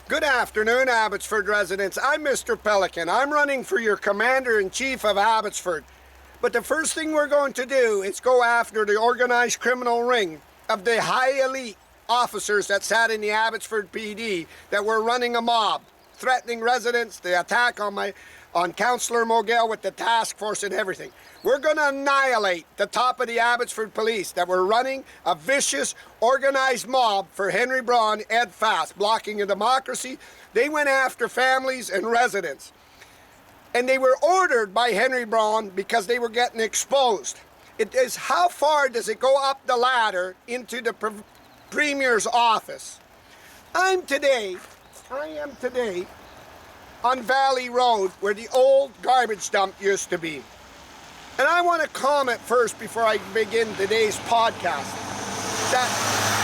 Good afternoon, Abbotsford residents. I'm Mr. Pelican. I'm running for your Commander-in-Chief of Abbotsford. But the first thing we're going to do is go after the organized criminal ring of the high elite officers that sat in the Abbotsford PD that were running a mob, threatening residents, the attack on Councillor Mogel with the task force and everything. We're going to annihilate the top of the Abbotsford police that were running a vicious, organized mob for Henry Braun, Ed Fast, blocking a democracy. They went after families and residents. And they were ordered by Henry Braun because they were getting exposed. It is how far does it go up the ladder into the Premier's office? I am today on Valley Road where the old garbage dump used to be. And I want to comment first before I begin today's podcast that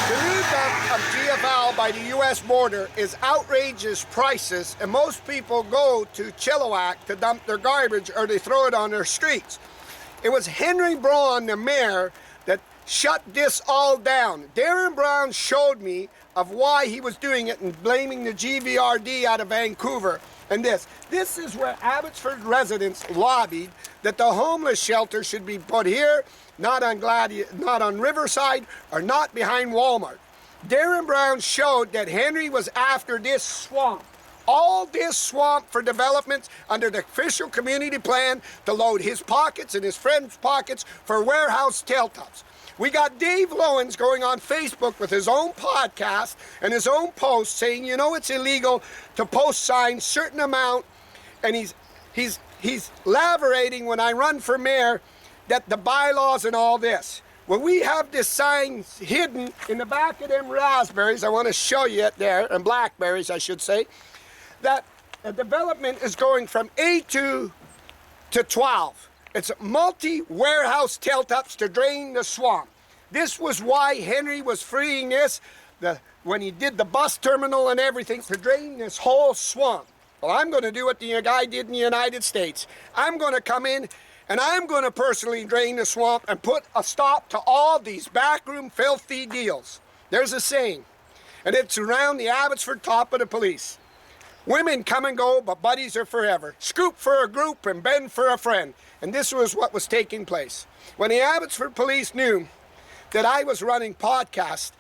the new dump of GFL by the U.S. border is outrageous prices, and most people go to Chilliwack to dump their garbage or they throw it on their streets. It was Henry Braun, the mayor, that shut this all down. Darren Brown showed me of why he was doing it and blaming the GVRD out of Vancouver. And this is where Abbotsford residents lobbied that the homeless shelter should be put here, not on Riverside, or not behind Walmart. Darren Brown showed that Henry was after this swamp. All this swamp for development under the official community plan to load his pockets and his friends' pockets for warehouse tailtops. We got Dave Lowens going on Facebook with his own podcast and his own post saying, you know, it's illegal to post signs certain amount, and he's elaborating when I run for mayor that the bylaws and all this. When we have this sign hidden in the back of them raspberries, I want to show you it there, and blackberries I should say, that the development is going from A2 to 12. It's multi-warehouse tailtops to drain the swamp. This was why Henry was freeing this, when he did the bus terminal and everything, to drain this whole swamp. Well, I'm going to do what the guy did in the United States. I'm going to come in and I'm going to personally drain the swamp and put a stop to all these backroom filthy deals. There's a saying, and it's around the Abbotsford top of the police. Women come and go, but buddies are forever. Scoop for a group and bend for a friend. And this was what was taking place. When the Abbotsford police knew that I was running podcasts,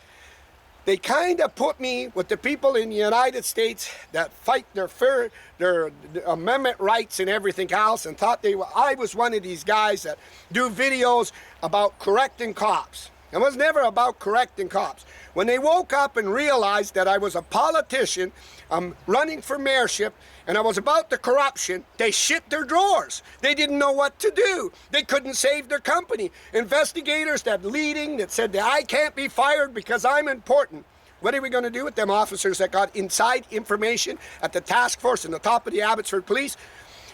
they kind of put me with the people in the United States that fight their amendment rights and everything else, and thought I was one of these guys that do videos about correcting cops. It was never about correcting cops. When they woke up and realized that I was a politician, I'm running for mayorship, and I was about the corruption, they shit their drawers. They didn't know what to do. They couldn't save their company. Investigators that said that I can't be fired because I'm important. What are we going to do with them officers that got inside information at the task force and the top of the Abbotsford police?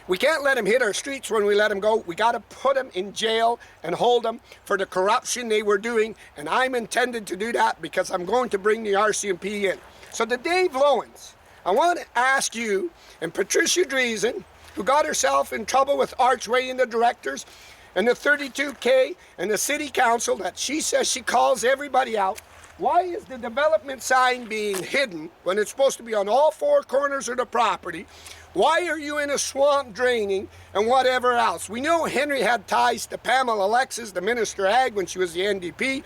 We can't let them hit our streets when we let them go. We got to put them in jail and hold them for the corruption they were doing. And I'm intended to do that because I'm going to bring the RCMP in. So to Dave Lowens, I want to ask you and Patricia Dreesen, who got herself in trouble with Archway and the directors and the 32K and the city council that she says she calls everybody out. Why is the development sign being hidden when it's supposed to be on all four corners of the property? Why are you in a swamp draining and whatever else? We know Henry had ties to Pamela Alexis, the Minister of Ag, when she was the NDP,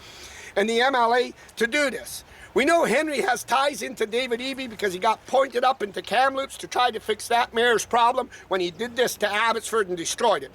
and the MLA to do this. We know Henry has ties into David Eby because he got pointed up into Kamloops to try to fix that mayor's problem when he did this to Abbotsford and destroyed it.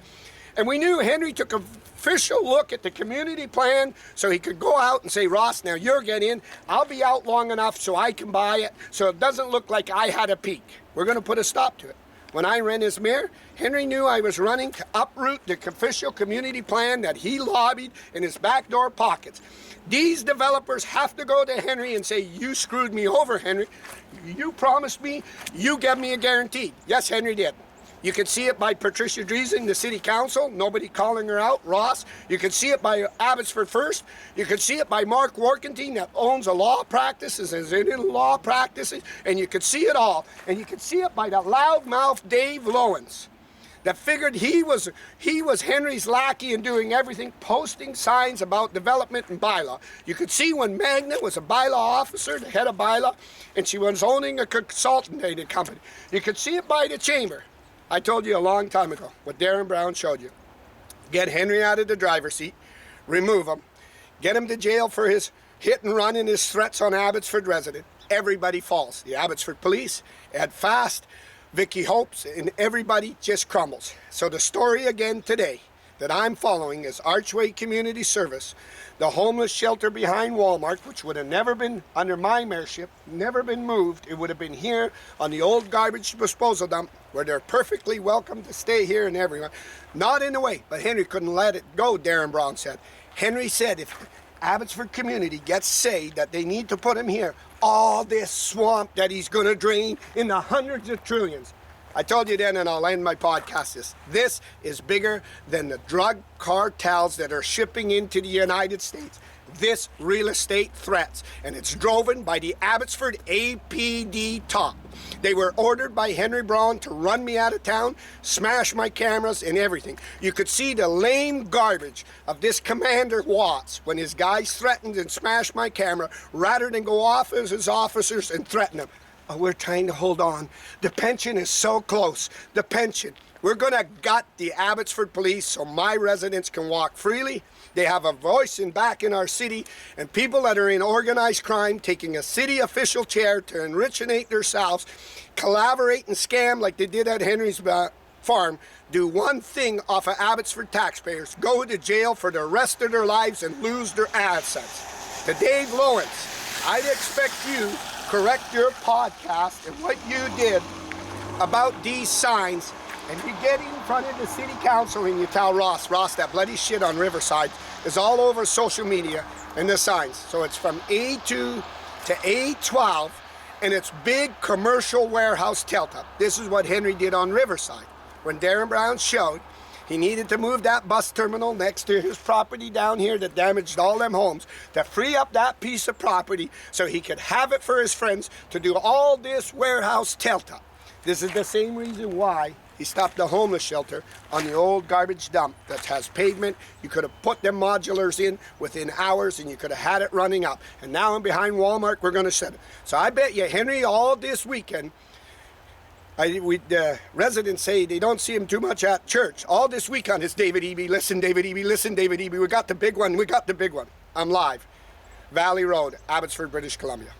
And we knew Henry took an official look at the community plan so he could go out and say, Ross, now you're getting in. I'll be out long enough so I can buy it so it doesn't look like I had a peek. We're going to put a stop to it. When I ran as mayor, Henry knew I was running to uproot the official community plan that he lobbied in his backdoor pockets. These developers have to go to Henry and say, you screwed me over, Henry. You promised me, you gave me a guarantee. Yes, Henry did. You can see it by Patricia Dreesen, the city council, nobody calling her out, Ross. You can see it by Abbotsford First. You can see it by Mark Warkentine that owns a law practices, is in law practices, and you can see it all. And you can see it by the loudmouth Dave Lowens that figured he was Henry's lackey and doing everything, posting signs about development and bylaw. You could see when Magna was a bylaw officer, the head of bylaw, and she was owning a consultant company. You could see it by the chamber. I told you a long time ago what Darren Braun showed you. Get Henry out of the driver's seat, remove him, get him to jail for his hit and run and his threats on Abbotsford resident. Everybody falls. The Abbotsford police, Ed Fast, Vicky Hopes, and everybody just crumbles. So the story again today that I'm following is Archway Community Service, the homeless shelter behind Walmart, which would have never been under my mayorship, never been moved. It would have been here on the old garbage disposal dump where they're perfectly welcome to stay here and everyone. Not in a way, but Henry couldn't let it go, Darren Braun said. Henry said if Abbotsford community gets say that they need to put him here, all this swamp that he's going to drain in the hundreds of trillions. I told you then, and I'll end my podcast this is bigger than the drug cartels that are shipping into the United States. This real estate threats, and it's driven by the Abbotsford APD top. They were ordered by Henry Braun to run me out of town, smash my cameras and everything. You could see the lame garbage of this Commander Watts when his guys threatened and smashed my camera rather than go off as his officers and threaten them. Oh, we're trying to hold on. The pension is so close. The pension. We're going to gut the Abbotsford police so my residents can walk freely. They have a voice and back in our city, and people that are in organized crime taking a city official chair to enrichinate themselves, collaborate and scam like they did at Henry's farm, do one thing off of Abbotsford taxpayers, go to jail for the rest of their lives and lose their assets. To Dave Lawrence, I'd expect you correct your podcast and what you did about these signs, and you get in front of the city council and you tell Ross, that bloody shit on Riverside is all over social media and the signs. So it's from A2 to A12, and it's big commercial warehouse tilt-up. This is what Henry did on Riverside. When Darren Braun showed he needed to move that bus terminal next to his property down here that damaged all them homes to free up that piece of property so he could have it for his friends to do all this warehouse tilt-up. This is the same reason why he stopped the homeless shelter on the old garbage dump that has pavement. You could have put them modulars in within hours and you could have had it running up. And now I'm behind Walmart, we're going to set it. So I bet you Henry all this weekend, the residents say they don't see him too much at church. All this weekend is David Eby, listen David Eby, listen David Eby. We got the big one, I'm live. Valley Road, Abbotsford, British Columbia.